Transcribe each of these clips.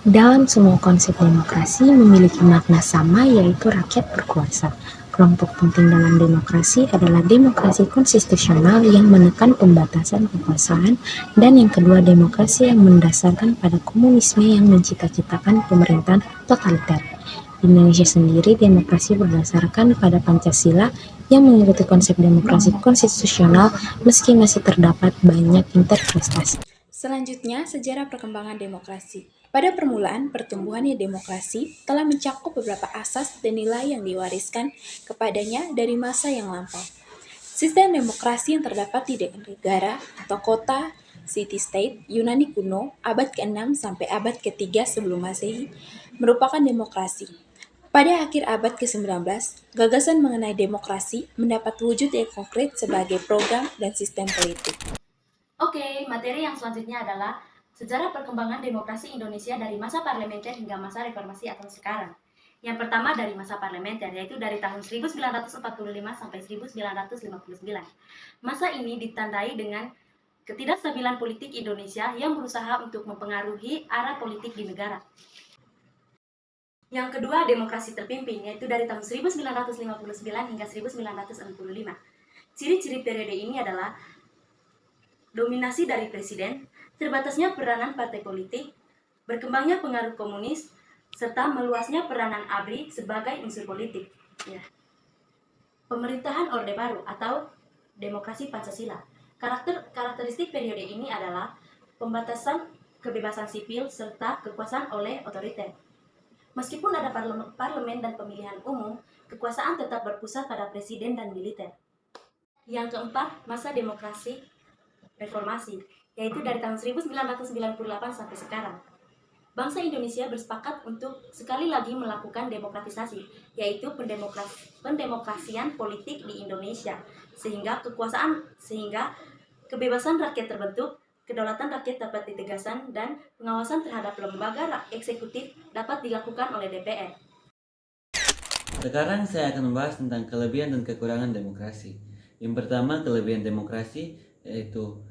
Dalam semua konsep demokrasi memiliki makna sama, yaitu rakyat berkuasa. Kelompok penting dalam demokrasi adalah demokrasi konstitusional yang menekan pembatasan kekuasaan, dan yang kedua demokrasi yang mendasarkan pada komunisme yang mencita-citakan pemerintahan totaliter. Di Indonesia sendiri, demokrasi berdasarkan pada Pancasila yang mengikuti konsep demokrasi konstitusional meski masih terdapat banyak interpretasi. Selanjutnya, sejarah perkembangan demokrasi. Pada permulaan, pertumbuhannya demokrasi telah mencakup beberapa asas dan nilai yang diwariskan kepadanya dari masa yang lampau. Sistem demokrasi yang terdapat di negara atau kota city-state Yunani kuno abad ke-6 sampai abad ke-3 sebelum Masehi merupakan demokrasi. Pada akhir abad ke-19, gagasan mengenai demokrasi mendapat wujud yang konkret sebagai program dan sistem politik. Oke, materi yang selanjutnya adalah sejarah perkembangan demokrasi Indonesia dari masa parlementer hingga masa reformasi atau sekarang. Yang pertama dari masa parlementer, yaitu dari tahun 1945 sampai 1959. Masa ini ditandai dengan ketidakstabilan politik Indonesia yang berusaha untuk mempengaruhi arah politik di negara. Yang kedua, demokrasi terpimpin, yaitu dari tahun 1959 hingga 1965. Ciri-ciri periode ini adalah dominasi dari presiden, terbatasnya peranan partai politik, berkembangnya pengaruh komunis, serta meluasnya peranan ABRI sebagai unsur politik. Pemerintahan Orde Baru atau demokrasi Pancasila. Karakteristik periode ini adalah pembatasan kebebasan sipil serta kekuasaan oleh otoriter. Meskipun ada parlemen dan pemilihan umum, kekuasaan tetap berpusat pada presiden dan militer. Yang keempat, masa demokrasi reformasi, yaitu dari tahun 1998 sampai sekarang. Bangsa Indonesia bersepakat untuk sekali lagi melakukan demokratisasi, yaitu pendemokrasian politik di Indonesia, sehingga kebebasan rakyat terbentuk, kedaulatan rakyat dapat ditegaskan, dan pengawasan terhadap lembaga eksekutif dapat dilakukan oleh DPR. Sekarang saya akan membahas tentang kelebihan dan kekurangan demokrasi. Yang pertama, kelebihan demokrasi yaitu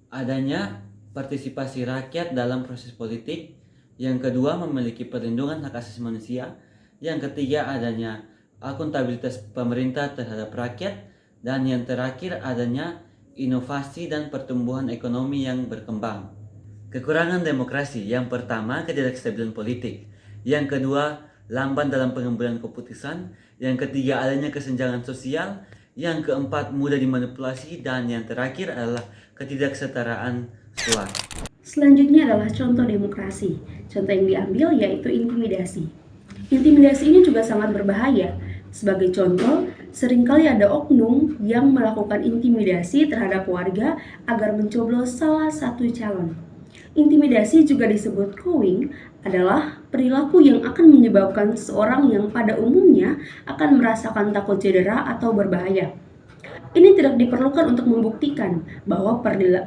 adanya partisipasi rakyat dalam proses politik. Yang kedua, memiliki perlindungan hak asasi manusia. Yang ketiga, adanya akuntabilitas pemerintah terhadap rakyat. Dan yang terakhir, adanya inovasi dan pertumbuhan ekonomi yang berkembang. Kekurangan demokrasi, yang pertama, ketidakstabilan politik. Yang kedua, lamban dalam pengambilan keputusan. Yang ketiga, adanya kesenjangan sosial. Yang keempat, mudah dimanipulasi. Dan yang terakhir adalah ketidaksetaraan suara. Selanjutnya adalah contoh demokrasi. Contoh yang diambil yaitu intimidasi. Intimidasi ini juga sangat berbahaya. Sebagai contoh, seringkali ada oknum yang melakukan intimidasi terhadap warga agar mencoblos salah satu calon. Intimidasi juga disebut cowing, adalah perilaku yang akan menyebabkan seseorang yang pada umumnya akan merasakan takut cedera atau berbahaya. Ini tidak diperlukan untuk membuktikan bahwa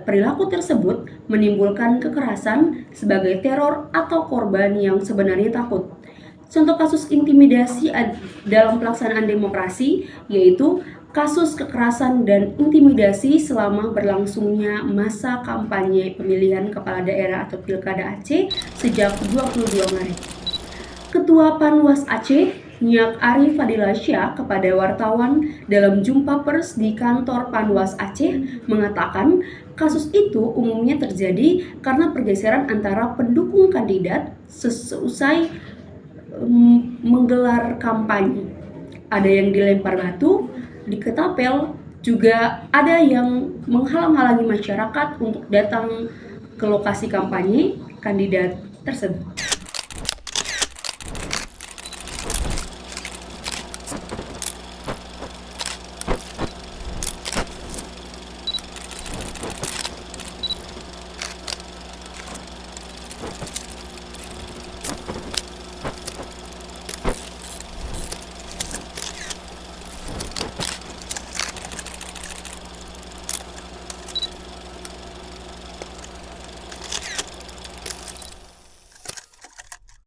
perilaku tersebut menimbulkan kekerasan sebagai teror atau korban yang sebenarnya takut. Contoh kasus intimidasi dalam pelaksanaan demokrasi yaitu kasus kekerasan dan intimidasi selama berlangsungnya masa kampanye pemilihan kepala daerah atau Pilkada Aceh sejak 22 Maret. Ketua Panwas Aceh, Nyak Arif Fadilasyah, kepada wartawan dalam jumpa pers di kantor Panwas Aceh mengatakan kasus itu umumnya terjadi karena pergeseran antara pendukung kandidat seusai menggelar kampanye. Ada yang dilempar batu, diketapel, juga ada yang menghalang-halangi masyarakat untuk datang ke lokasi kampanye kandidat tersebut.